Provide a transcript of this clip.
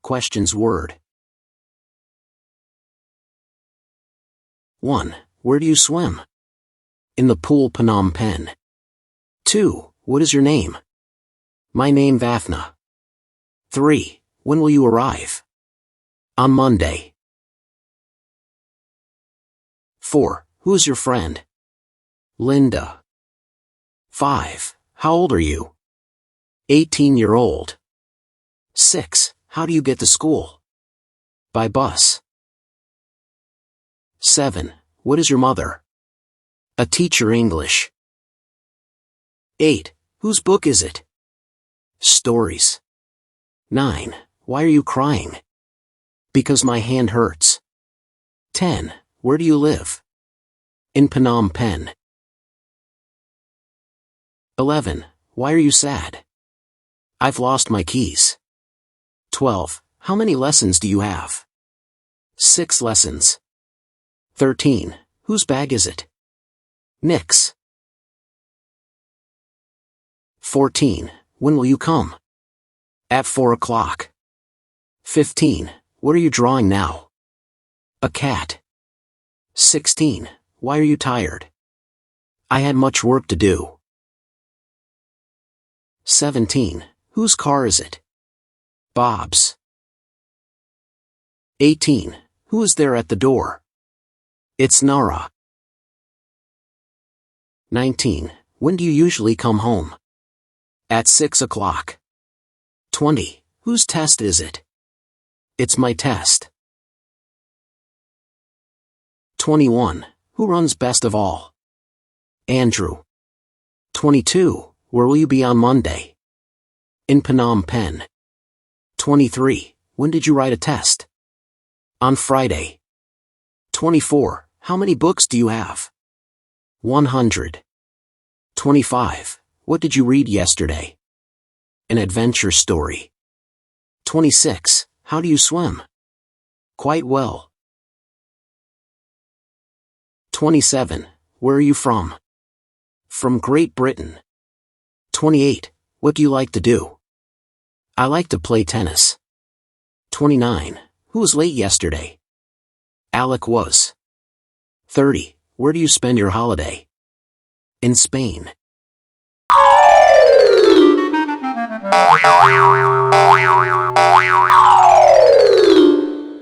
questions word. 1. Where do you swim? In the pool, Phnom Penh. 2. What is your name? My name Vathna. 3. When will you arrive? On Monday. 4. Who is your friend? Linda. 5. How old are you? 18-year-old. 6. How do you get to school? By bus. 7. What is your mother? A teacher English. 8. Whose book is it? Stories. 9. Why are you crying? Because my hand hurts. 10. Where do you live? In Phnom Penh. 11. Why are you sad? I've lost my keys. 12. How many lessons do you have? 6 lessons. 13. Whose bag is it? Nick's. 14. When will you come? At 4 o'clock. 15. What are you drawing now? A cat. 16. Why are you tired? I had much work to do. 17. Whose car is it? Bob's. 18. Who is there at the door? It's Nara. 19. When do you usually come home? At 6 o'clock. 20. Whose test is it? It's my test. 21. Who runs best of all? Andrew. 22. Where will you be on Monday? In Phnom Penh. 23. When did you write a test? On Friday. 24. How many books do you have? 100. 25. What did you read yesterday? An adventure story. 26. How do you swim? Quite well. 27. Where are you from? From Great Britain. 28. What do you like to do? I like to play tennis. 29. Who was late yesterday? Alec was. 30. Where do you spend your holiday? In Spain.